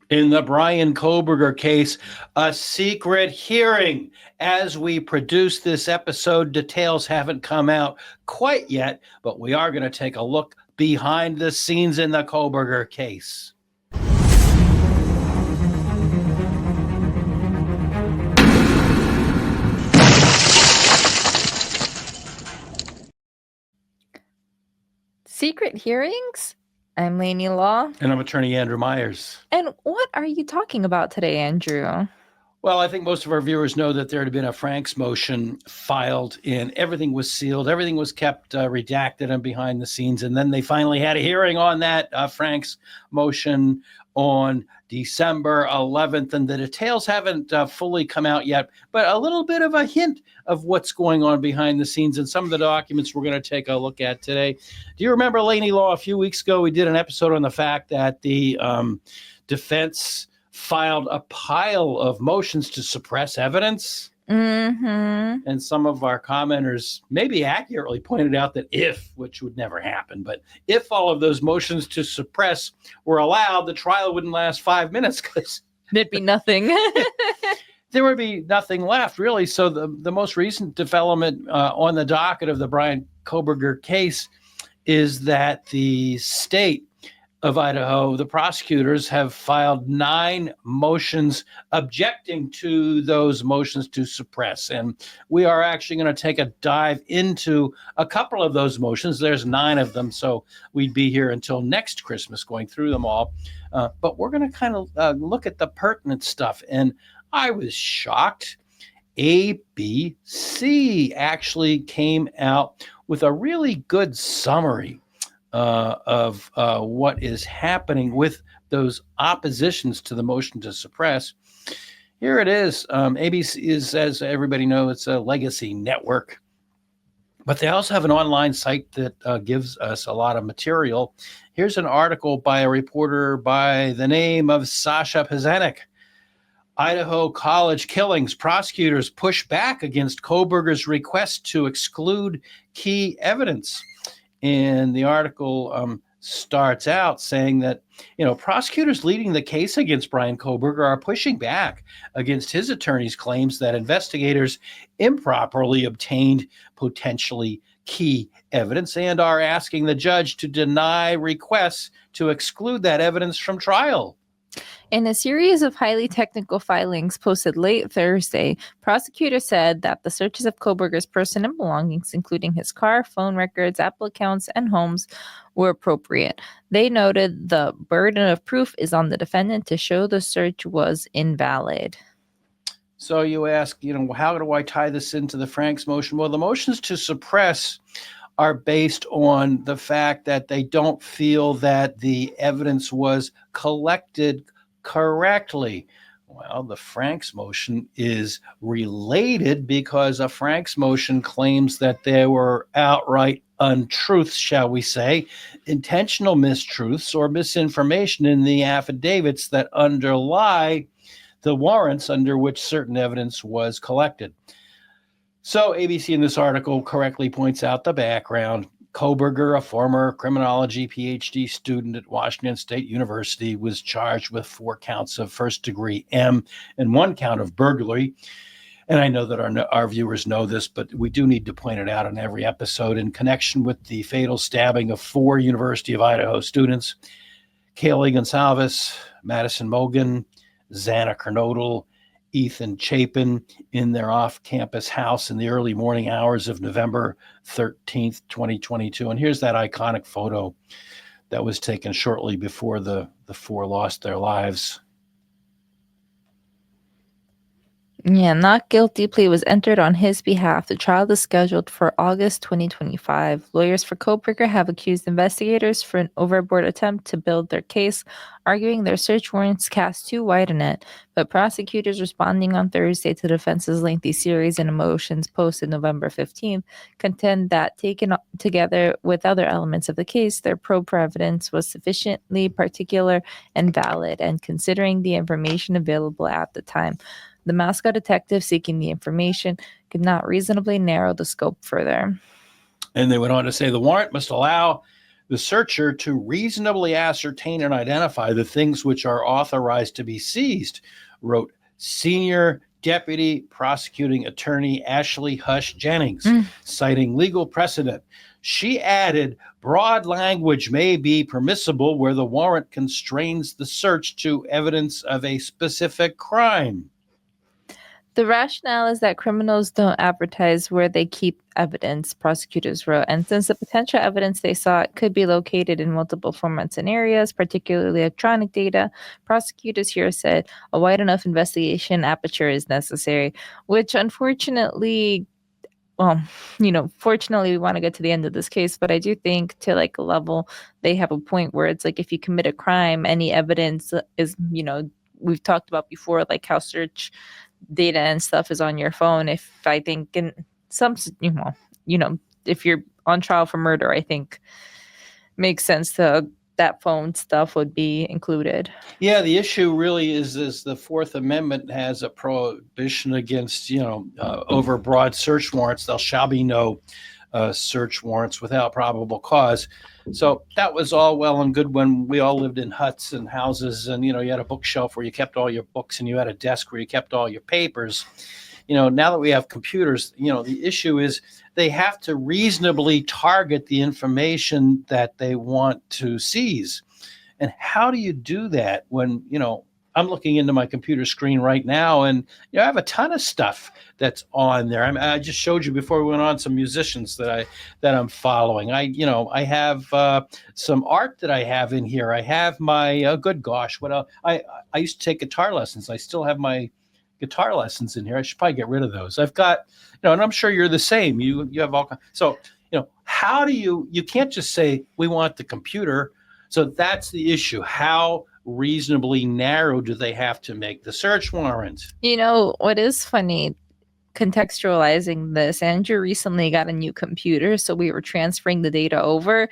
In the Bryan Kohberger case, a secret hearing. As we produce this episode, details haven't come out quite yet, but we are going to take a look behind the scenes in the Kohberger case. Secret hearings? I'm Lainey Law. And I'm attorney Andrew Myers. And what are you talking about today, Andrew? Well, I think most of our viewers know that there had been a Frank's motion filed and everything was sealed. Everything was kept redacted and behind the scenes. And then they finally had a hearing on that Frank's motion on December 11th. And the details haven't fully come out yet, but a little bit of a hint of what's going on behind the scenes and some of the documents we're going to take a look at today. Do you remember, Lainey Law, a few weeks ago, we did an episode on the fact that the defense filed a pile of motions to suppress evidence. Mm-hmm. And some of our commenters maybe accurately pointed out that which would never happen, but if all of those motions to suppress were allowed, the trial wouldn't last 5 minutes because there'd be nothing. There would be nothing left, really. So the most recent development on the docket of the Bryan Kohberger case is that the state of Idaho, the prosecutors have filed 9 motions objecting to those motions to suppress. And we are actually going to take a dive into a couple of those motions. There's 9 of them, so we'd be here until next Christmas going through them all. But we're going to kind of look at the pertinent stuff. And I was shocked. ABC actually came out with a really good summary of what is happening with those oppositions to the motion to suppress. Here it is. ABC is, as everybody knows, it's a legacy network. But they also have an online site that gives us a lot of material. Here's an article by a reporter by the name of Sasha Pazanik. Idaho college killings. Prosecutors push back against Kohberger's request to exclude key evidence. And the article starts out saying that, prosecutors leading the case against Bryan Kohberger are pushing back against his attorney's claims that investigators improperly obtained potentially key evidence and are asking the judge to deny requests to exclude that evidence from trial. In a series of highly technical filings posted late Thursday, prosecutors said that the searches of Kohberger's person and belongings, including his car, phone records, Apple accounts, and homes, were appropriate. They noted the burden of proof is on the defendant to show the search was invalid. So you ask, how do I tie this into the Frank's motion? Well, the motions to suppress are based on the fact that they don't feel that the evidence was collected correctly. Well, the Frank's motion is related because a Frank's motion claims that there were outright untruths, shall we say, intentional mistruths or misinformation in the affidavits that underlie the warrants under which certain evidence was collected. So ABC in this article correctly points out the background. Kohberger, a former criminology Ph.D. student at Washington State University, was charged with 4 counts of first-degree M and 1 count of burglary. And I know that our viewers know this, but we do need to point it out in every episode in connection with the fatal stabbing of 4 University of Idaho students, Kaylee Goncalves, Madison Mogen, Xana Kernodle, Ethan Chapin, in their off-campus house in the early morning hours of November 13th, 2022. And here's that iconic photo that was taken shortly before the 4 lost their lives. Yeah, not guilty plea was entered on his behalf. The trial is scheduled for August 2025. Lawyers for Kohberger have accused investigators for an overboard attempt to build their case, arguing their search warrants cast too wide a net. But prosecutors responding on Thursday to the defense's lengthy series and motions posted November 15th contend that taken together with other elements of the case, their probe for evidence was sufficiently particular and valid, and considering the information available at the time. The Moscow detective seeking the information could not reasonably narrow the scope further. And they went on to say the warrant must allow the searcher to reasonably ascertain and identify the things which are authorized to be seized, wrote Senior Deputy Prosecuting Attorney Ashley Hush Jennings, citing legal precedent. She added, broad language may be permissible where the warrant constrains the search to evidence of a specific crime. The rationale is that criminals don't advertise where they keep evidence, prosecutors wrote, and since the potential evidence they sought could be located in multiple formats and areas, particularly electronic data, prosecutors here said a wide enough investigation aperture is necessary, which unfortunately, fortunately we want to get to the end of this case, but I do think to like a level, they have a point where it's like if you commit a crime, any evidence is, we've talked about before, like how search data and stuff is on your phone. If I think in some, if you're on trial for murder, I think makes sense to that phone stuff would be included. Yeah, the issue really is the Fourth Amendment has a prohibition against, overbroad search warrants. There shall be no search warrants without probable cause. So that was all well and good when we all lived in huts and houses and, you had a bookshelf where you kept all your books and you had a desk where you kept all your papers. Now that we have computers, the issue is they have to reasonably target the information that they want to seize. And how do you do that when, I'm looking into my computer screen right now and I have a ton of stuff that's on there. I just showed you before we went on some musicians that I'm following. I have some art that I have in here. I have my good gosh, what else? I used to take guitar lessons. I still have my guitar lessons in here. I should probably get rid of those. I've got, and I'm sure you're the same. You have all kinds. So, how do you can't just say we want the computer. So that's the issue. How reasonably narrow do they have to make the search warrant? What is funny, contextualizing this, Andrew recently got a new computer, so we were transferring the data over,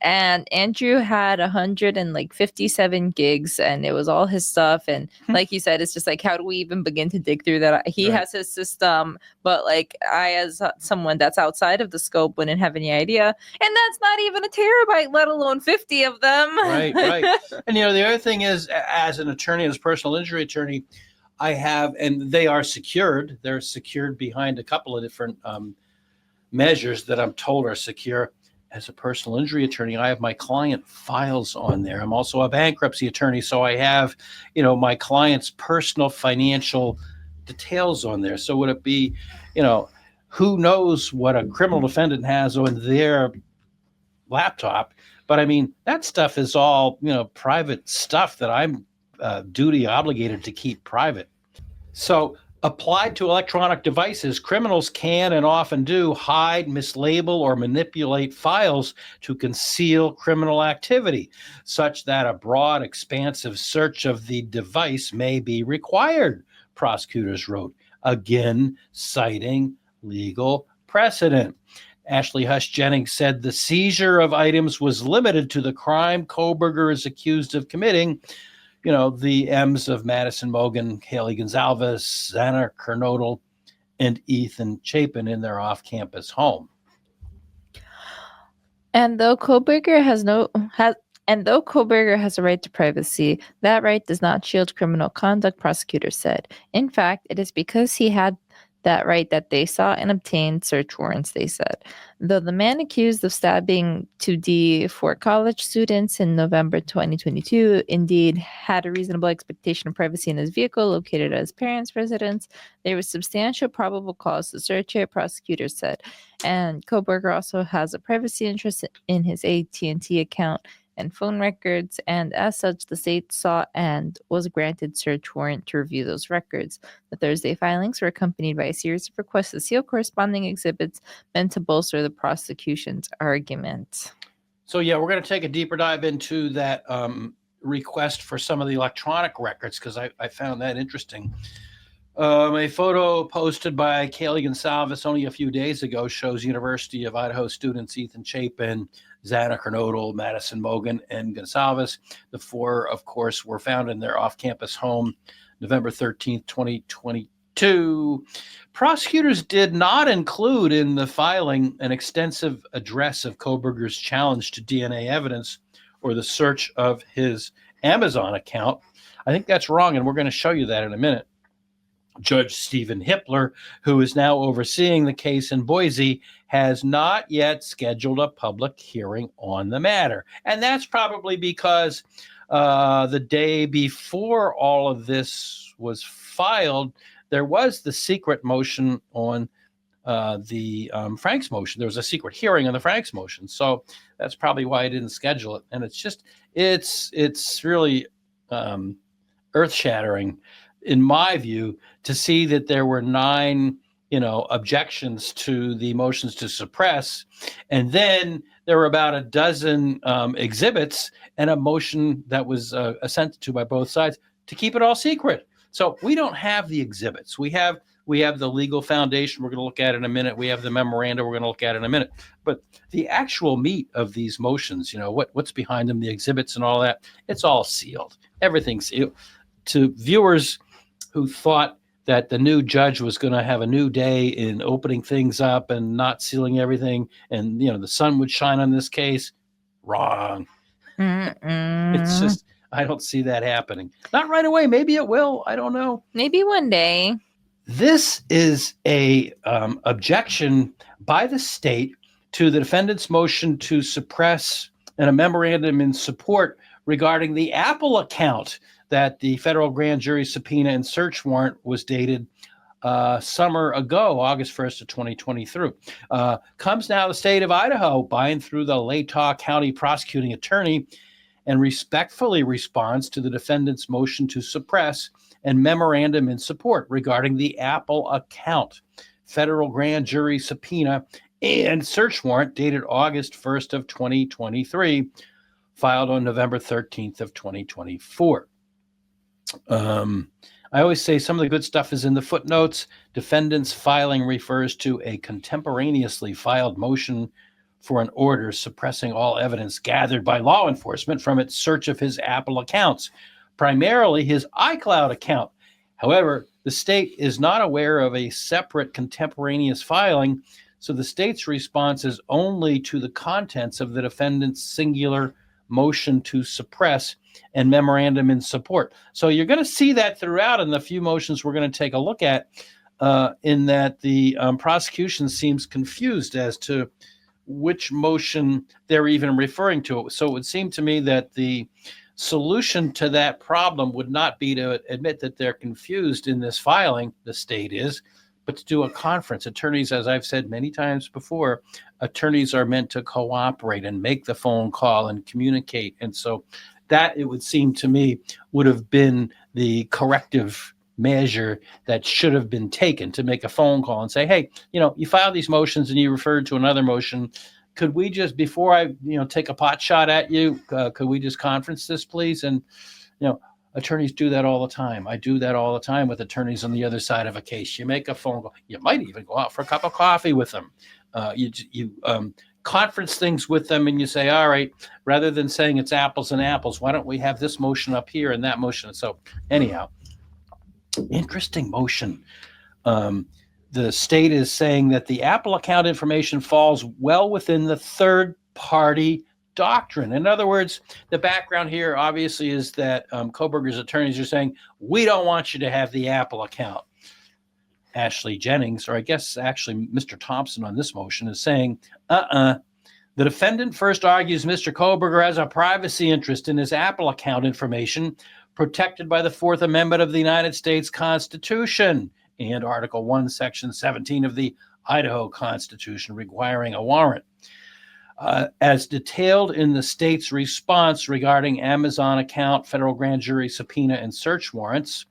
and Andrew had 157 gigs, and it was all his stuff. And like you said, it's just like, how do we even begin to dig through that? He has his system, but like I, as someone that's outside of the scope, wouldn't have any idea. And that's not even a terabyte, let alone 50 of them. Right. And the other thing is, as an attorney, as a personal injury attorney, I have, and they are secured. They're secured behind a couple of different measures that I'm told are secure. As a personal injury attorney, I have my client files on there. I'm also a bankruptcy attorney, so I have, my client's personal financial details on there. So would it be, who knows what a criminal defendant has on their laptop? But I mean, that stuff is all, private stuff that I'm duty obligated to keep private. So applied to electronic devices, criminals can and often do hide, mislabel, or manipulate files to conceal criminal activity, such that a broad, expansive search of the device may be required, prosecutors wrote, again citing legal precedent. Ashley Hush Jennings said the seizure of items was limited to the crime Kohberger is accused of committing, the M's of Madison Mogen, Kaylee Goncalves, Xana Kernodle, and Ethan Chapin in their off-campus home. And though Kohberger has a right to privacy, that right does not shield criminal conduct, prosecutors said. In fact, it is because he had that right that they sought and obtained search warrants, they said. Though the man accused of stabbing 2D for college students in November 2022 indeed had a reasonable expectation of privacy in his vehicle located at his parents' residence, there was substantial probable cause to search it, prosecutors said. And Kohberger also has a privacy interest in his AT&T account and phone records, and as such, the state sought and was granted search warrant to review those records. The Thursday filings were accompanied by a series of requests to seal corresponding exhibits meant to bolster the prosecution's argument. So, we're going to take a deeper dive into that request for some of the electronic records, because I found that interesting. A photo posted by Kaylee Goncalves only a few days ago shows University of Idaho students Ethan Chapin, Xana Kernodle, Madison Mogen, and Goncalves. The four, of course, were found in their off-campus home November 13th, 2022. 2. Prosecutors did not include in the filing an extensive address of Kohberger's challenge to DNA evidence or the search of his Amazon account. I think that's wrong, and we're going to show you that in a minute. Judge Stephen Hippler, who is now overseeing the case in Boise, has not yet scheduled a public hearing on the matter. And that's probably because the day before all of this was filed, there was the secret motion on the Frank's motion. There was a secret hearing on the Frank's motion. So that's probably why I didn't schedule it. And it's really earth-shattering, in my view, to see that there were 9 objections to the motions to suppress, and then there were about a dozen exhibits and a motion that was assented to by both sides to keep it all secret. So we don't have the exhibits. We have the legal foundation we're going to look at in a minute. We have the memoranda we're going to look at in a minute. But the actual meat of these motions, what's behind them, the exhibits and all that, it's all sealed. Everything's sealed. To viewers who thought that the new judge was going to have a new day in opening things up and not sealing everything, and the sun would shine on this case, wrong. It's just, I don't see that happening. Not right away. Maybe it will. I don't know. Maybe one day. This is a objection by the state to the defendant's motion to suppress and a memorandum in support regarding the Apple account that the federal grand jury subpoena and search warrant was dated summer ago, August 1st of 2023. Comes now the state of Idaho, by and through the Latah County prosecuting attorney, and respectfully responds to the defendant's motion to suppress and memorandum in support regarding the Apple account, federal grand jury subpoena and search warrant dated August 1st of 2023, filed on November 13th of 2024. I always say some of the good stuff is in the footnotes. Defendant's filing refers to a contemporaneously filed motion for an order suppressing all evidence gathered by law enforcement from its search of his Apple accounts, primarily his iCloud account. However, the state is not aware of a separate contemporaneous filing, so the state's response is only to the contents of the defendant's singular motion to suppress and memorandum in support. So you're going to see that throughout in the few motions we're going to take a look at, in that the prosecution seems confused as to which motion they're even referring to. So it would seem to me that the solution to that problem would not be to admit that they're confused in this filing, the state is, but to do a conference. Attorneys, as I've said many times before, attorneys are meant to cooperate and make the phone call and communicate. And so that, it would seem to me, would have been the corrective measure that should have been taken, to make a phone call and say, hey, you filed these motions and you referred to another motion. Could we just, before I, take a pot shot at you, could we just conference this, please? And, attorneys do that all the time. I do that all the time with attorneys on the other side of a case. You make a phone call. You might even go out for a cup of coffee with them. You conference things with them, and you say, all right, rather than saying it's apples and apples, why don't we have this motion up here and that motion? So anyhow, interesting motion. The state is saying that the Apple account information falls well within the third-party doctrine. In other words, the background here obviously is that Kohberger's attorneys are saying, we don't want you to have the Apple account. Ashley Jennings, or I guess actually Mr. Thompson on this motion, is saying, the defendant first argues Mr. Kohberger has a privacy interest in his Apple account information protected by the Fourth Amendment of the United States Constitution and Article 1, Section 17 of the Idaho Constitution, requiring a warrant. As detailed in the state's response regarding Amazon account, federal grand jury subpoena and search warrants,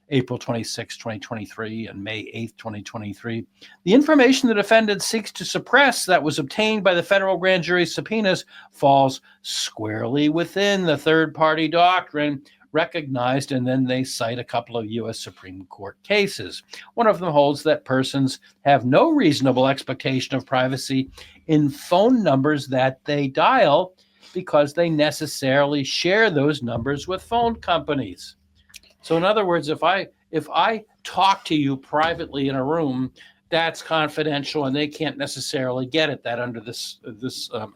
April 26, 2023 and May 8, 2023, the information the defendant seeks to suppress that was obtained by the federal grand jury subpoenas falls squarely within the third-party doctrine recognized, and then they cite a couple of U.S. Supreme Court cases. One of them holds that persons have no reasonable expectation of privacy in phone numbers that they dial because they necessarily share those numbers with phone companies. So in other words, if I talk to you privately in a room, that's confidential, and they can't necessarily get at that under this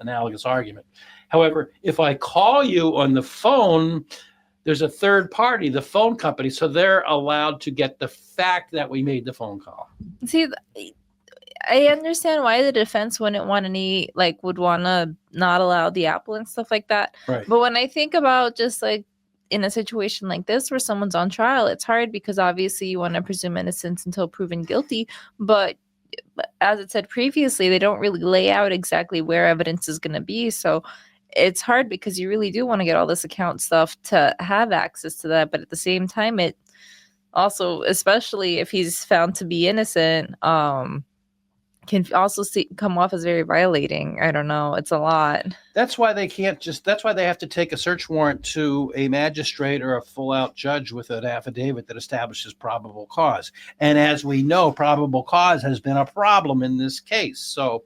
analogous argument. However, if I call you on the phone, there's a third party, the phone company, so they're allowed to get the fact that we made the phone call. See, I understand why the defense wouldn't want would want to not allow the Apple and stuff like that. Right. But when I think about just like in a situation like this where someone's on trial, it's hard because obviously you want to presume innocence until proven guilty. But as it said previously, they don't really lay out exactly where evidence is going to be. So it's hard because you really do want to get all this account stuff to have access to that. But at the same time, it also, especially if he's found to be innocent, can also come off as very violating. I don't know. It's a lot. That's why they have to take a search warrant to a magistrate or a full-out judge with an affidavit that establishes probable cause. And as we know, probable cause has been a problem in this case. So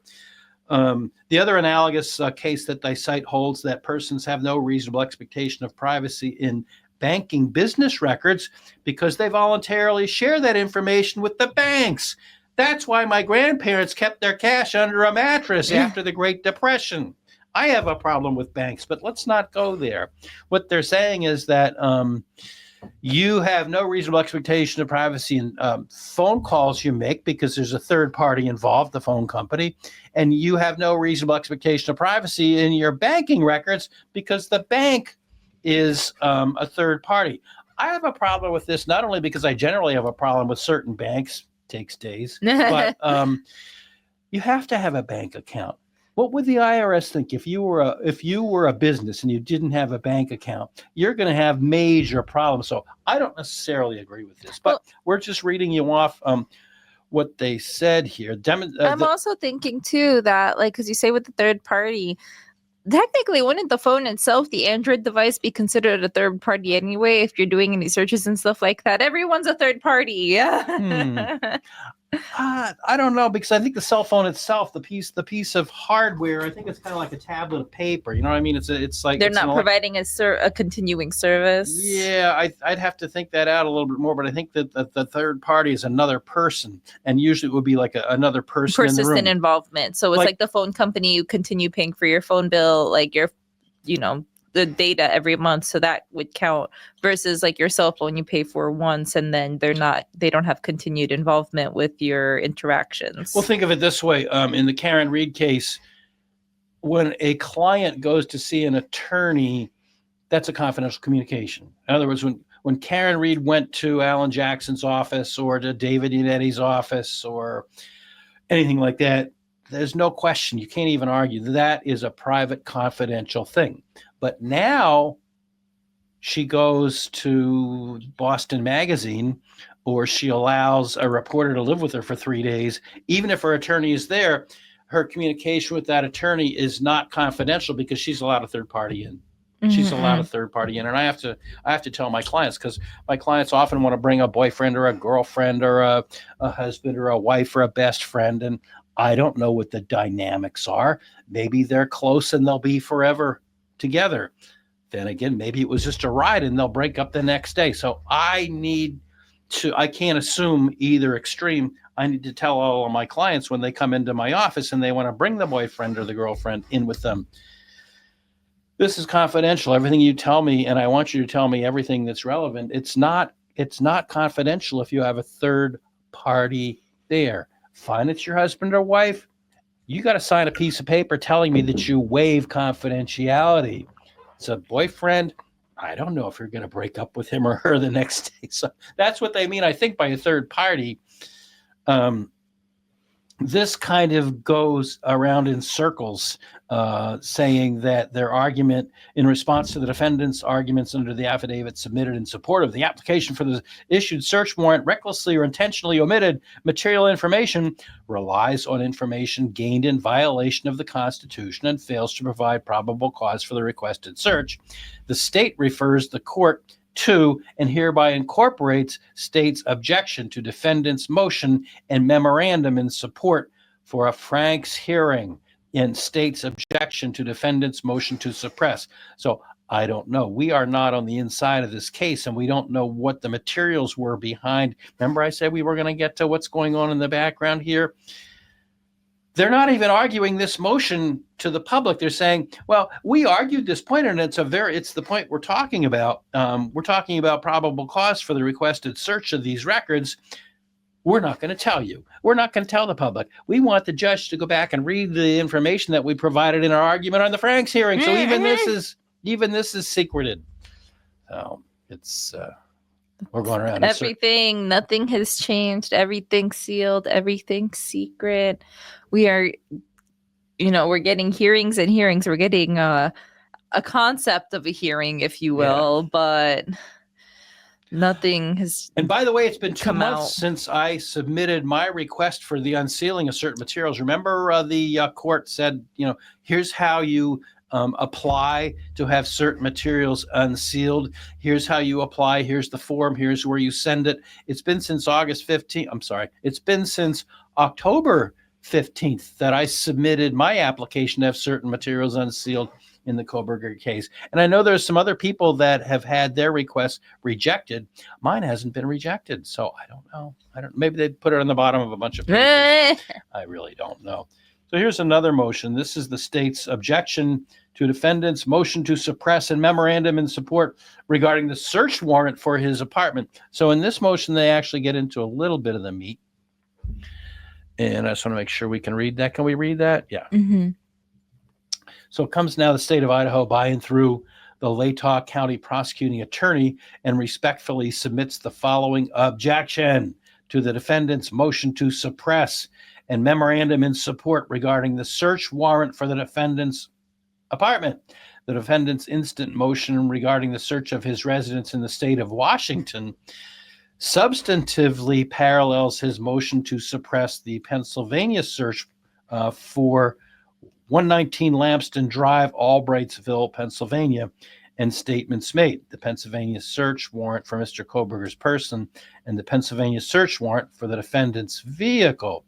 the other analogous case that they cite holds that persons have no reasonable expectation of privacy in banking business records because they voluntarily share that information with the banks. That's why my grandparents kept their cash under a mattress after the Great Depression. I have a problem with banks, but let's not go there. What they're saying is that you have no reasonable expectation of privacy in phone calls you make because there's a third party involved, the phone company, and you have no reasonable expectation of privacy in your banking records because the bank is a third party. I have a problem with this, not only because I generally have a problem with certain banks, takes days, but you have to have a bank account. What would the IRS think if you were a business and you didn't have a bank account? You're going to have major problems. So I don't necessarily agree with this, but we're just reading you off what they said here. I'm also thinking too that, like, because you say with the third party, technically, wouldn't the phone itself, the Android device, be considered a third party anyway? If you're doing any searches and stuff like that, everyone's a third party. Yeah. I don't know, because I think the cell phone itself, the piece of hardware, I think it's kind of like a tablet of paper. You know what I mean? It's like they're not providing a continuing service. Yeah, I'd have to think that out a little bit more, but I think that the third party is another person, and usually it would be like another person in the room. Persistent involvement. So it's like the phone company, you continue paying for your phone bill, like the data every month, so that would count, versus like your cell phone, you pay for once and then they don't have continued involvement with your interactions. Well, think of it this way. In the Karen Reed case, when a client goes to see an attorney, that's a confidential communication. In other words, when Karen Reed went to Alan Jackson's office or to David Unetti's office or anything like that, there's no question. You can't even argue. That is a private, confidential thing. But now she goes to Boston Magazine, or she allows a reporter to live with her for 3 days. Even if her attorney is there, her communication with that attorney is not confidential because she's allowed a third party in. She's allowed a third party in. And I have to tell my clients, because my clients often want to bring a boyfriend or a girlfriend or a husband or a wife or a best friend. And I don't know what the dynamics are. Maybe they're close and they'll be forever together. Then again, maybe it was just a ride and they'll break up the next day. So I can't assume either extreme. I need to tell all of my clients when they come into my office and they want to bring the boyfriend or the girlfriend in with them, this is confidential. Everything you tell me, and I want you to tell me everything that's relevant. It's not confidential if you have a third party there. Fine, it's your husband or wife. You got to sign a piece of paper telling me that you waive confidentiality. It's a boyfriend. I don't know if you're going to break up with him or her the next day. So that's what they mean, I think, by a third party. This kind of goes around in circles, saying that their argument in response to the defendant's arguments under the affidavit submitted in support of the application for the issued search warrant recklessly or intentionally omitted material information relies on information gained in violation of the Constitution and fails to provide probable cause for the requested search. The state refers the court to and hereby incorporates state's objection to defendant's motion and memorandum in support for a Frank's hearing in state's objection to defendant's motion to suppress. So I don't know. We are not on the inside of this case, and we don't know what the materials were behind. Remember I said we were going to get to what's going on in the background here? They're not even arguing this motion to the public. They're saying, well, we argued this point, and it's the point we're talking about. We're talking about probable cause for the requested search of these records. We're not going to tell you. We're not going to tell the public. We want the judge to go back and read the information that we provided in our argument on the Franks hearing. So even this is secreted. So it's we're going around. Everything, nothing has changed. Everything's sealed. Everything's secret. We are, we're getting hearings and hearings. We're getting a concept of a hearing, if you will, but nothing has. And by the way, it's been 2 months since I submitted my request for the unsealing of certain materials. Remember, the court said, here's how you apply to have certain materials unsealed. Here's how you apply. Here's the form. Here's where you send it. It's been since August 15th. I'm sorry. It's been since October 15th that I submitted my application to have certain materials unsealed in the Kohberger case. And I know there's some other people that have had their requests rejected. Mine hasn't been rejected. So I don't know. Maybe they put it on the bottom of a bunch of papers. I really don't know. So here's another motion. This is the state's objection to defendant's motion to suppress and memorandum in support regarding the search warrant for his apartment. So in this motion, they actually get into a little bit of the meat. And I just want to make sure we can read that. Can we read that? Yeah. Mm-hmm. So it comes now the state of Idaho by and through the Latah County prosecuting attorney and respectfully submits the following objection to the defendant's motion to suppress and memorandum in support regarding the search warrant for the defendant's apartment. The defendant's instant motion regarding the search of his residence in the state of Washington substantively parallels his motion to suppress the Pennsylvania search for 119 Lamston Drive, Albrightsville, Pennsylvania, and statements made. The Pennsylvania search warrant for Mr. Kohberger's person and the Pennsylvania search warrant for the defendant's vehicle.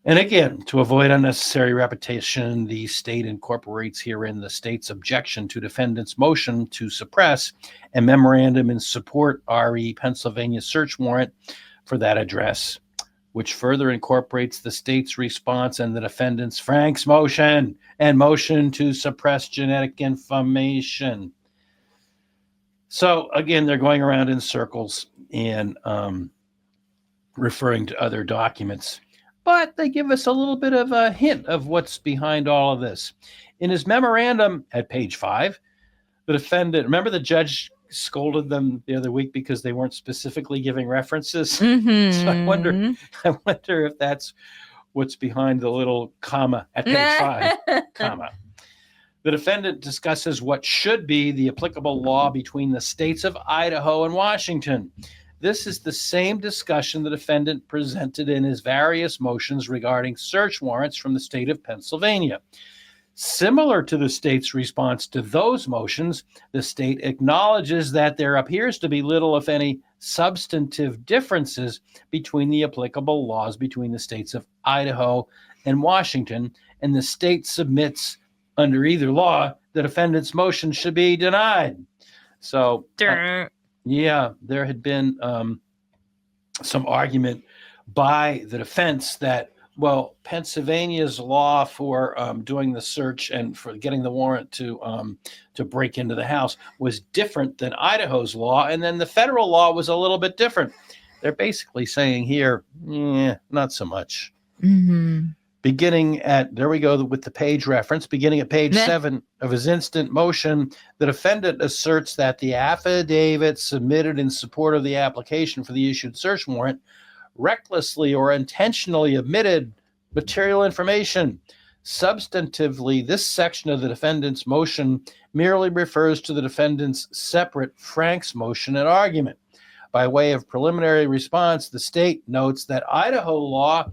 And again, to avoid unnecessary repetition, the state incorporates herein the state's objection to defendant's motion to suppress and memorandum in support RE Pennsylvania search warrant for that address, which further incorporates the state's response and the defendant's Frank's motion and motion to suppress genetic information. So again, they're going around in circles and referring to other documents. But they give us a little bit of a hint of what's behind all of this. In his memorandum at page 5, the defendant, remember the judge scolded them the other week because they weren't specifically giving references? Mm-hmm. So I wonder if that's what's behind the little comma at page 5, comma. The defendant discusses what should be the applicable law between the states of Idaho and Washington. This is the same discussion the defendant presented in his various motions regarding search warrants from the state of Pennsylvania. Similar to the state's response to those motions, the state acknowledges that there appears to be little, if any, substantive differences between the applicable laws between the states of Idaho and Washington, and the state submits under either law, the defendant's motion should be denied. So, yeah, there had been some argument by the defense that, well, Pennsylvania's law for doing the search and for getting the warrant to break into the house was different than Idaho's law, and then the federal law was a little bit different. They're basically saying here, not so much. Mm-hmm. Beginning at, there we go with the page reference, beginning at page 7 of his instant motion, the defendant asserts that the affidavit submitted in support of the application for the issued search warrant recklessly or intentionally omitted material information. Substantively, this section of the defendant's motion merely refers to the defendant's separate Frank's motion and argument. By way of preliminary response, the state notes that Idaho law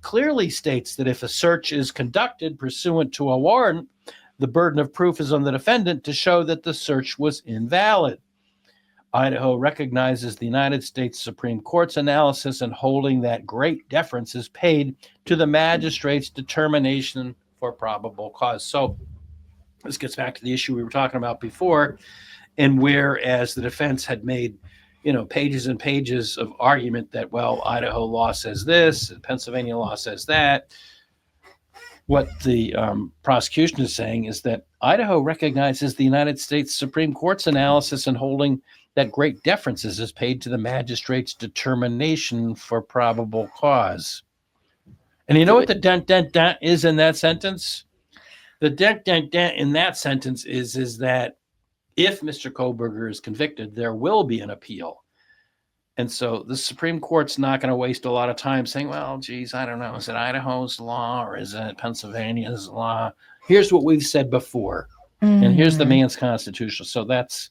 clearly states that if a search is conducted pursuant to a warrant, the burden of proof is on the defendant to show that the search was invalid. Idaho recognizes the United States Supreme Court's analysis and holding that great deference is paid to the magistrate's determination for probable cause. So This gets back to the issue we were talking about before, and whereas the defense had made, pages and pages of argument that, well, Idaho law says this, and Pennsylvania law says that, what the prosecution is saying is that Idaho recognizes the United States Supreme Court's analysis and holding that great deference is paid to the magistrate's determination for probable cause. And you know what the dent is in that sentence? The dent in that sentence is that if Mr. Kohberger is convicted, there will be an appeal. And so the Supreme Court's not going to waste a lot of time saying, well, geez, I don't know. Is it Idaho's law or is it Pennsylvania's law? Here's what we've said before. And here's the man's constitution. So that's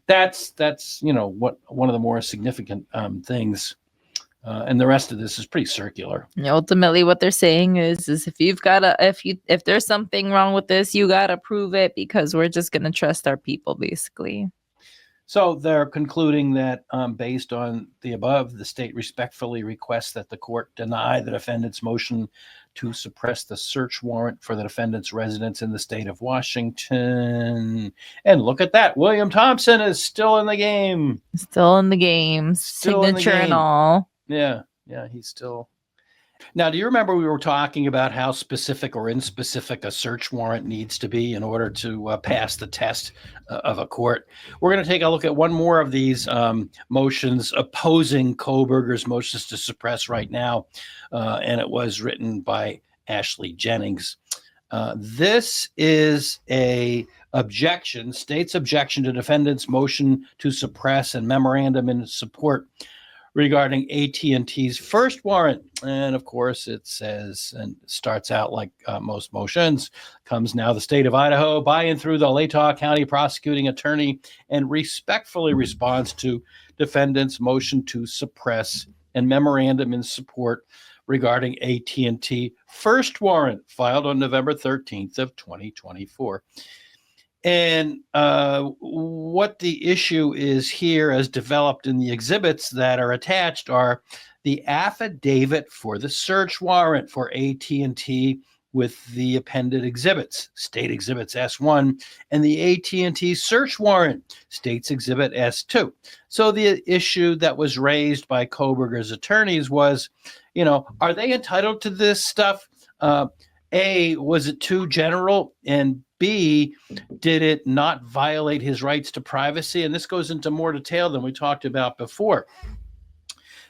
what one of the more significant things. And the rest of this is pretty circular. Ultimately, what they're saying is if there's something wrong with this, you gotta prove it because we're just gonna trust our people, basically. So they're concluding that based on the above, the state respectfully requests that the court deny the defendant's motion to suppress the search warrant for the defendant's residence in the state of Washington. And look at that. William Thompson is still in the game. Still in the game. Signature and all. Yeah, he's still. Now, do you remember we were talking about how specific or inspecific a search warrant needs to be in order to pass the test of a court? We're going to take a look at one more of these motions opposing Kohberger's motions to suppress right now, and it was written by Ashley Jennings. This is state's objection to defendant's motion to suppress and memorandum in support regarding AT&T's first warrant. And of course, it says, and starts out like most motions, comes now the state of Idaho by and through the Latah County prosecuting attorney and respectfully responds to defendant's motion to suppress and memorandum in support regarding AT&T first warrant filed on November 13th of 2024. And what the issue is here, as developed in the exhibits that are attached, are the affidavit for the search warrant for AT&T with the appended exhibits, State Exhibits S1, and the AT&T search warrant, State's Exhibit S2. So the issue that was raised by Kohberger's attorneys was, are they entitled to this stuff? A, was it too general? And B, did it not violate his rights to privacy? And this goes into more detail than we talked about before.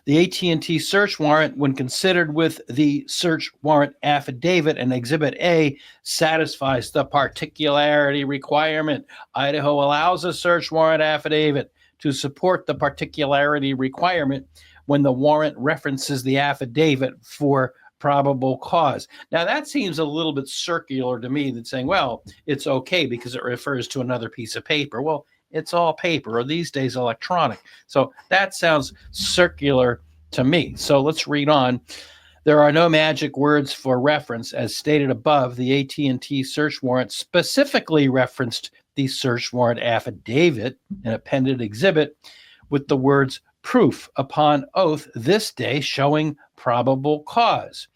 The AT&T search warrant, when considered with the search warrant affidavit and Exhibit A, satisfies the particularity requirement. Idaho allows a search warrant affidavit to support the particularity requirement when the warrant references the affidavit for probable cause. Now, that seems a little bit circular to me, that's saying, well, it's okay because it refers to another piece of paper. Well, it's all paper, or these days electronic. So that sounds circular to me. So let's read on. There are no magic words for reference. As stated above, the AT&T search warrant specifically referenced the search warrant affidavit, an appended exhibit, with the words proof upon oath this day showing probable cause.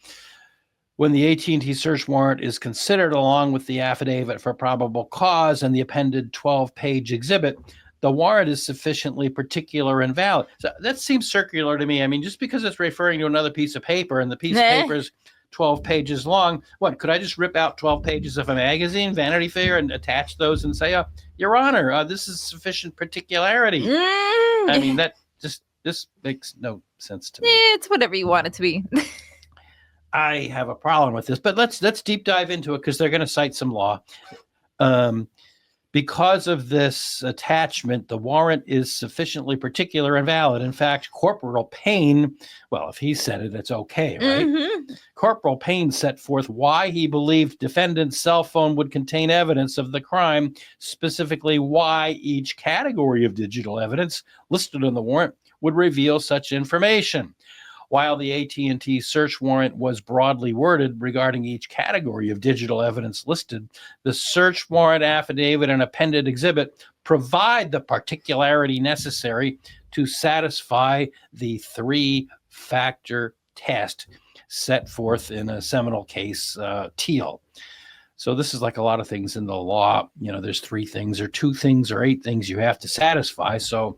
When the AT&T search warrant is considered along with the affidavit for probable cause and the appended 12-page exhibit, the warrant is sufficiently particular and valid. So that seems circular to me. I mean, just because it's referring to another piece of paper and the piece of paper is 12 pages long, what, could I just rip out 12 pages of a magazine, Vanity Fair, and attach those and say, Your Honor, this is sufficient particularity? I mean, this makes no sense to me. It's whatever you want it to be. I have a problem with this, but let's deep dive into it because they're going to cite some law. Because of this attachment, the warrant is sufficiently particular and valid. In fact, Corporal Payne, well, if he said it, it's okay, right? Mm-hmm. Corporal Payne set forth why he believed defendant's cell phone would contain evidence of the crime, specifically why each category of digital evidence listed on the warrant would reveal such information. While the AT&T search warrant was broadly worded regarding each category of digital evidence listed, the search warrant affidavit and appended exhibit provide the particularity necessary to satisfy the three-factor test set forth in a seminal case, Teal. So this is like a lot of things in the law. There's 3 things or 2 things or 8 things you have to satisfy. So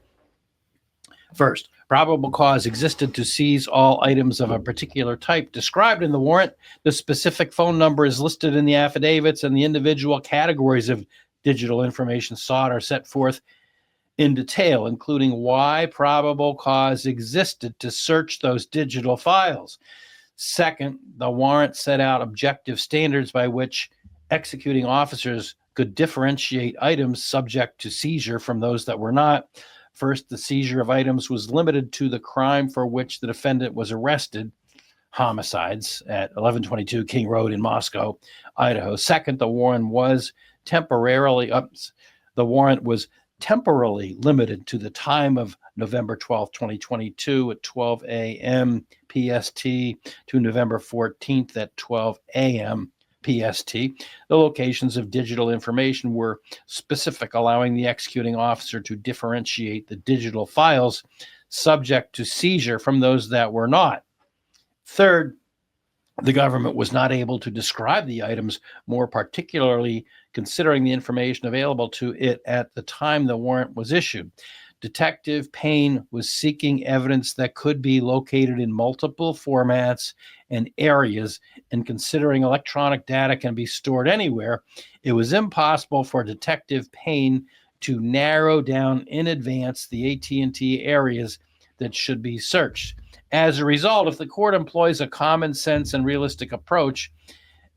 first, probable cause existed to seize all items of a particular type described in the warrant. The specific phone number is listed in the affidavits, and the individual categories of digital information sought are set forth in detail, including why probable cause existed to search those digital files. Second, the warrant set out objective standards by which executing officers could differentiate items subject to seizure from those that were not. First, the seizure of items was limited to the crime for which the defendant was arrested, homicides at 1122 King Road in Moscow, Idaho. Second, the warrant was temporarily limited to the time of November 12, 2022 at 12 a.m. PST to November 14th at 12 a.m. PST. The locations of digital information were specific, allowing the executing officer to differentiate the digital files subject to seizure from those that were not. Third, the government was not able to describe the items more particularly, considering the information available to it at the time the warrant was issued. Detective Payne was seeking evidence that could be located in multiple formats and areas, and considering electronic data can be stored anywhere, it was impossible for Detective Payne to narrow down in advance the AT&T areas that should be searched. As a result, if the court employs a common sense and realistic approach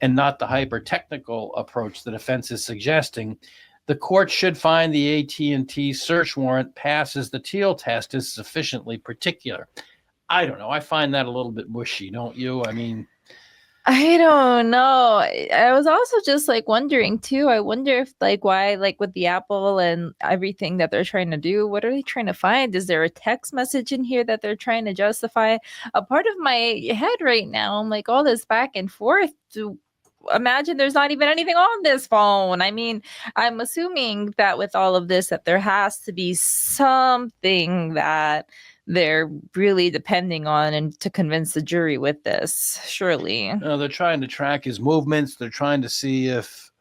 and not the hyper-technical approach the defense is suggesting, the court should find the AT&T search warrant passes the Teal test as sufficiently particular. I don't know. I find that a little bit mushy, don't you? I mean, I don't know. I was also just like wondering too. I wonder if why with the Apple and everything that they're trying to do, what are they trying to find? Is there a text message in here that they're trying to justify? A part of my head right now, I'm like all this back and forth. Imagine there's not even anything on this phone. I mean, I'm assuming that with all of this that there has to be something that they're really depending on and to convince the jury with this, surely. They're trying to track his movements. They're trying to see if,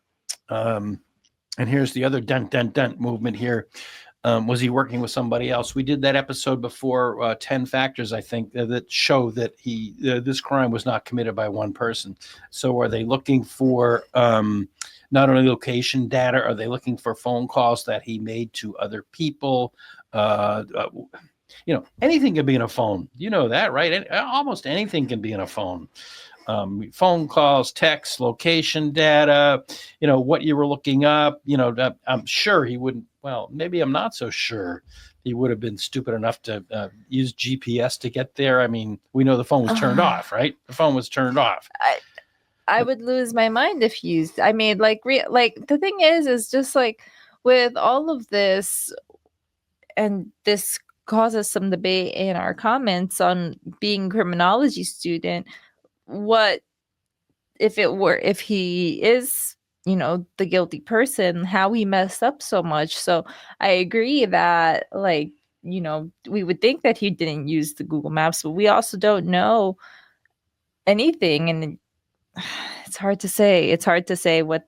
and here's the other dent movement here. Was he working with somebody else? We did that episode before, 10 factors, I think, that show that this crime was not committed by one person. So are they looking for not only location data, are they looking for phone calls that he made to other people? Anything can be in a phone. You know that, right? Almost anything can be in a phone. Phone calls, texts, location data, what you were looking up. I'm sure he wouldn't. Well, maybe I'm not so sure he would have been stupid enough to use GPS to get there. I mean, we know the phone was turned off, right? The phone was turned off. I would lose my mind if used. I mean, the thing is just with all of this, and this causes some debate in our comments on being a criminology student. What if he is, the guilty person, how he messed up so much? So I agree that we would think that he didn't use the Google Maps, but we also don't know anything, and it's hard to say. It's hard to say with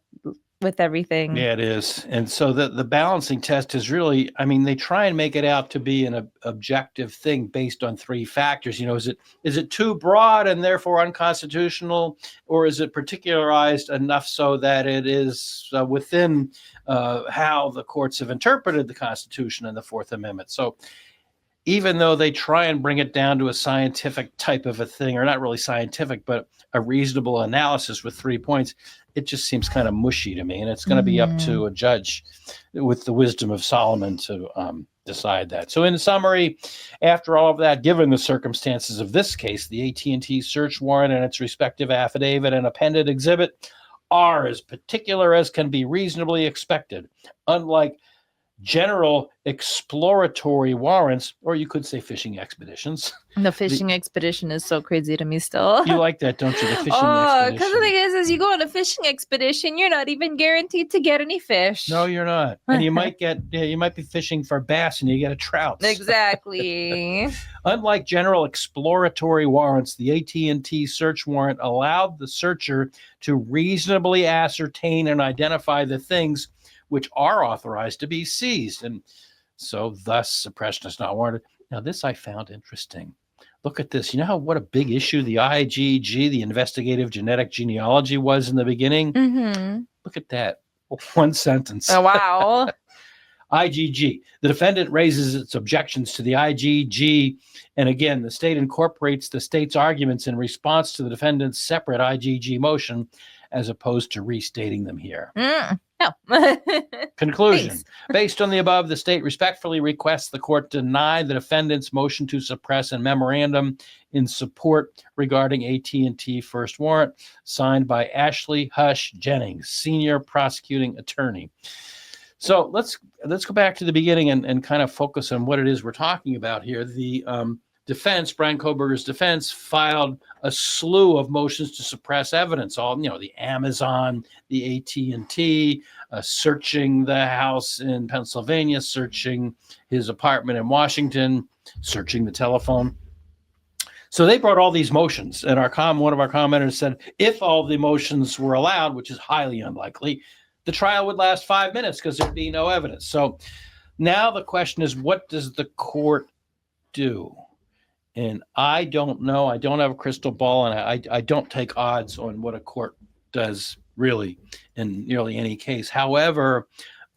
everything. Yeah, it is. And so the balancing test is really, I mean, they try and make it out to be an objective thing based on 3 factors. Is it too broad and therefore unconstitutional, or is it particularized enough so that it is within how the courts have interpreted the Constitution and the Fourth Amendment? So even though they try and bring it down to a scientific type of a thing, or not really scientific, but a reasonable analysis with 3 points, it just seems kind of mushy to me. And it's going to be up to a judge with the wisdom of Solomon to decide that. So in summary, after all of that, given the circumstances of this case, the AT&T search warrant and its respective affidavit and appended exhibit are as particular as can be reasonably expected. Unlike general exploratory warrants, or you could say fishing expeditions. The fishing expedition is so crazy to me still. You like that, don't you? The fishing Because the expedition. thing is you go on a fishing expedition, you're not even guaranteed to get any fish. No, you're not. And you might be fishing for bass and you get a trout. Exactly. Unlike general exploratory warrants, the AT&T search warrant allowed the searcher to reasonably ascertain and identify the things which are authorized to be seized. And so thus suppression is not warranted. Now, this I found interesting. Look at this. You know what a big issue the IGG, the investigative genetic genealogy, was in the beginning? Mm-hmm. Look at that. One sentence. Oh, wow. IGG. The defendant raises its objections to the IGG. And again, the state incorporates the state's arguments in response to the defendant's separate IGG motion, as opposed to restating them here. No. Conclusion. Thanks. Based on the above, the state respectfully requests the court deny the defendant's motion to suppress and memorandum in support regarding AT&T first warrant, signed by Ashley Hush Jennings, senior prosecuting attorney. So let's go back to the beginning and kind of focus on what it is we're talking about here. The defense, Bryan Kohberger's defense, filed a slew of motions to suppress evidence. All, the Amazon, the AT&T, searching the house in Pennsylvania, searching his apartment in Washington, searching the telephone. So they brought all these motions, and one of our commenters said, if all the motions were allowed, which is highly unlikely, the trial would last 5 minutes because there'd be no evidence. So now the question is, what does the court do? And I don't know. I don't have a crystal ball, and I don't take odds on what a court does really in nearly any case. However,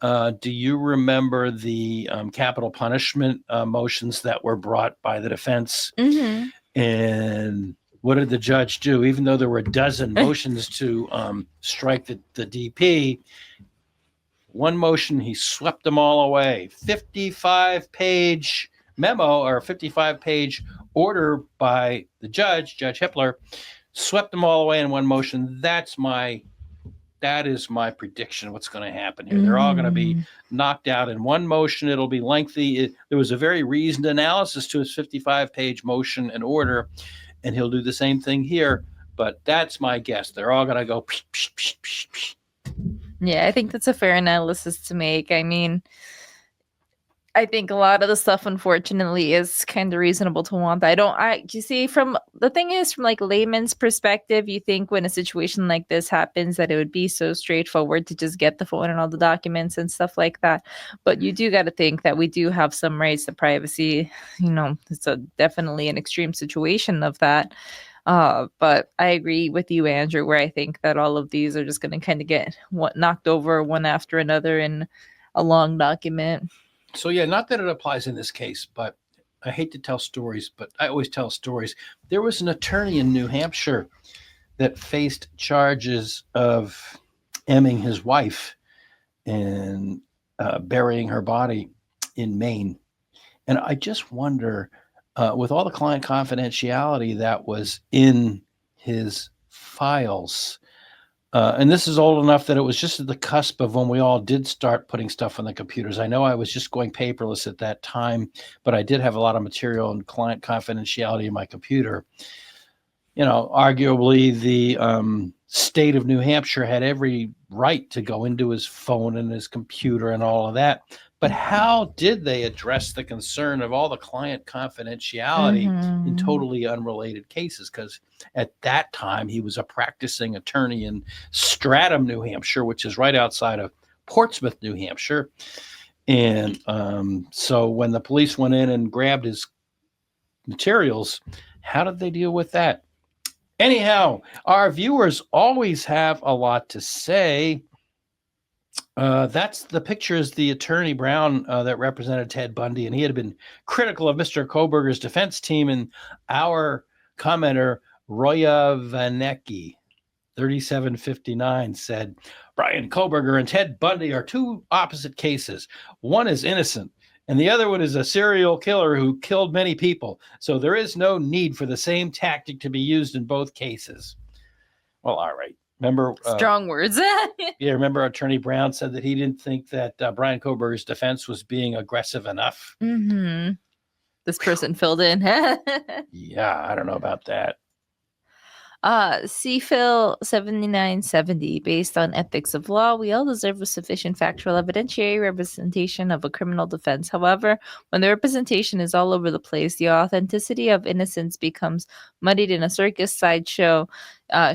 do you remember the capital punishment motions that were brought by the defense? Mm-hmm. And what did the judge do? Even though there were a dozen motions to strike the DP, one motion, he swept them all away. 55-page memo or 55-page order by the Judge Hippler, swept them all away in one motion. That is my prediction. What's going to happen here? They're all going to be knocked out in one motion. It'll be lengthy. There was a very reasoned analysis to his 55-page motion and order, and he'll do the same thing here. But that's my guess. They're all going to go. Psh, psh, psh, psh, psh. Yeah, I think that's a fair analysis to make. I mean, I think a lot of the stuff, unfortunately, is kind of reasonable to want. You see, from like layman's perspective, you think when a situation like this happens that it would be so straightforward to just get the phone and all the documents and stuff like that. But you do got to think that we do have some rights to privacy. It's definitely an extreme situation of that. But I agree with you, Andrew, where I think that all of these are just going to kind of get knocked over one after another in a long document. So, yeah, not that it applies in this case, but I hate to tell stories, but I always tell stories. There was an attorney in New Hampshire that faced charges of emming his wife and burying her body in Maine. And I just wonder, with all the client confidentiality that was in his files, and this is old enough that it was just at the cusp of when we all did start putting stuff on the computers. I know I was just going paperless at that time, but I did have a lot of material and client confidentiality in my computer. Arguably the state of New Hampshire had every right to go into his phone and his computer and all of that. But how did they address the concern of all the client confidentiality in totally unrelated cases? Because at that time, he was a practicing attorney in Stratham, New Hampshire, which is right outside of Portsmouth, New Hampshire. And so when the police went in and grabbed his materials, how did they deal with that? Anyhow, our viewers always have a lot to say. That's the picture is the attorney Brown that represented Ted Bundy, and he had been critical of Mr. Kohberger's defense team. And our commenter, Roya Vanecki, 3759, said, Bryan Kohberger and Ted Bundy are two opposite cases. One is innocent, and the other one is a serial killer who killed many people. So there is no need for the same tactic to be used in both cases. Well, all right. Remember? Strong words. Yeah, remember Attorney Brown said that he didn't think that Bryan Kohberger's defense was being aggressive enough. Mm-hmm. This person filled in. Yeah, I don't know about that. CPhil 7970, based on ethics of law, we all deserve a sufficient factual evidentiary representation of a criminal defense. However, when the representation is all over the place, the authenticity of innocence becomes muddied in a circus sideshow,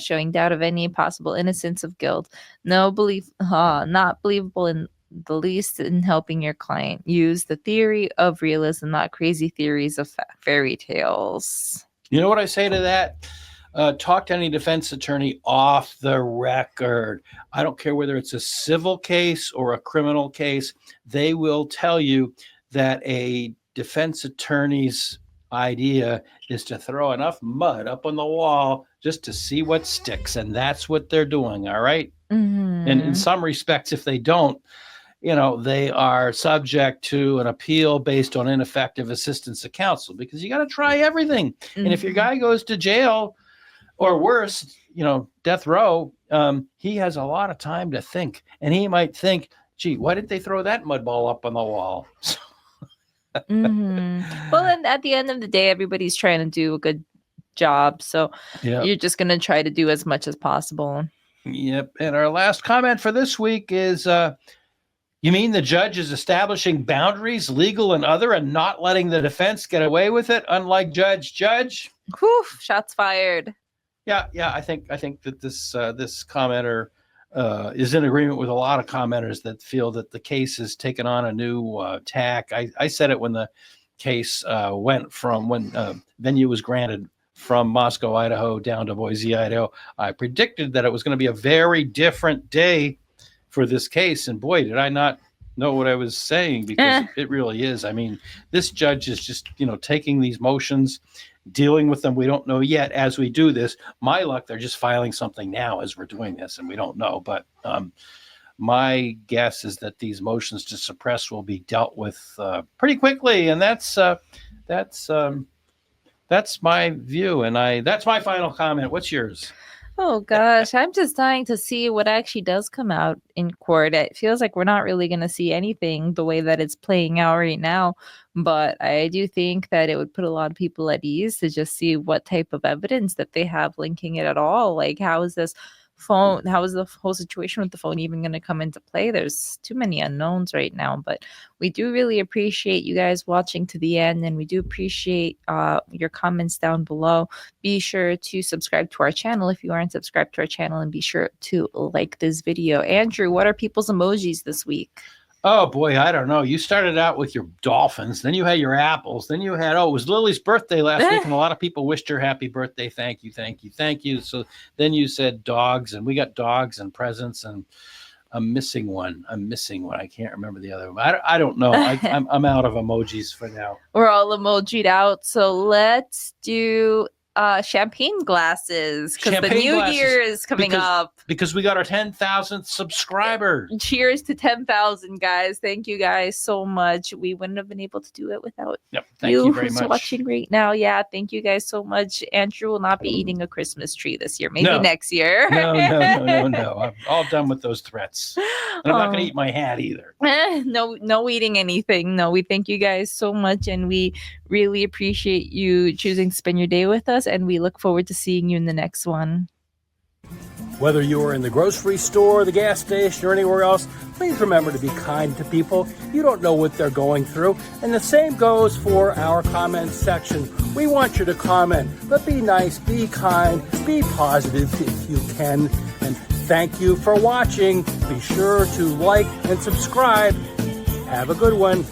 showing doubt of any possible innocence of guilt. Not believable in the least in helping your client. Use the theory of realism, not crazy theories of fairy tales. You know what I say to that? Talk to any defense attorney off the record. I don't care whether it's a civil case or a criminal case. They will tell you that a defense attorney's idea is to throw enough mud up on the wall just to see what sticks. And that's what they're doing. All right. Mm-hmm. And in some respects, if they don't, they are subject to an appeal based on ineffective assistance of counsel, because you got to try everything. Mm-hmm. And if your guy goes to jail, or worse, death row, he has a lot of time to think. And he might think, gee, why did they throw that mud ball up on the wall? Mm-hmm. Well, and at the end of the day, everybody's trying to do a good job. So You're just going to try to do as much as possible. Yep. And our last comment for this week is, you mean the judge is establishing boundaries, legal and other, and not letting the defense get away with it, unlike Judge? Whew, shots fired. Yeah, I think that this commenter is in agreement with a lot of commenters that feel that the case has taken on a new tack. I said it when the case went from when venue was granted from Moscow, Idaho, down to Boise, Idaho. I predicted that it was going to be a very different day for this case, and boy, did I not know what I was saying, because it really is. I mean, this judge is just taking these motions, dealing with them. We don't know yet as we do this. My luck, they're just filing something now as we're doing this, and we don't know. But my guess is that these motions to suppress will be dealt with pretty quickly, and that's my view, and that's my final comment. What's yours? Oh gosh, I'm just dying to see what actually does come out in court. It feels like we're not really going to see anything the way that it's playing out right now. But I do think that it would put a lot of people at ease to just see what type of evidence that they have linking it at all. Like, how is this phone, how is the whole situation with the phone even going to come into play? There's too many unknowns right now, but we do really appreciate you guys watching to the end, and we do appreciate your comments down below. Be sure to subscribe to our channel if you aren't subscribed to our channel, and be sure to like this video. Andrew, what are people's emojis this week? Oh boy, I don't know. You started out with your dolphins, then you had your apples, then you had, it was Lily's birthday last week, and a lot of people wished her happy birthday. Thank you. So then you said dogs, and we got dogs and presents, and I'm missing one. I can't remember the other one. I don't know. I'm out of emojis for now. We're all emojied out. So let's do champagne glasses, because the new year is coming up. Because we got our 10,000th subscriber. Cheers to 10,000, guys. Thank you guys so much. We wouldn't have been able to do it without thank you very who's much. Watching right now. Yeah, thank you guys so much. Andrew will not be eating a Christmas tree this year. Maybe next year. No. I'm all done with those threats. And I'm not going to eat my hat either. No eating anything. No, we thank you guys so much, and we really appreciate you choosing to spend your day with us, and we look forward to seeing you in the next one. Whether you are in the grocery store, the gas station, or anywhere else, please remember to be kind to people. You don't know what they're going through. And the same goes for our comment section. We want you to comment, but be nice, be kind, be positive if you can. And thank you for watching. Be sure to like and subscribe. Have a good one.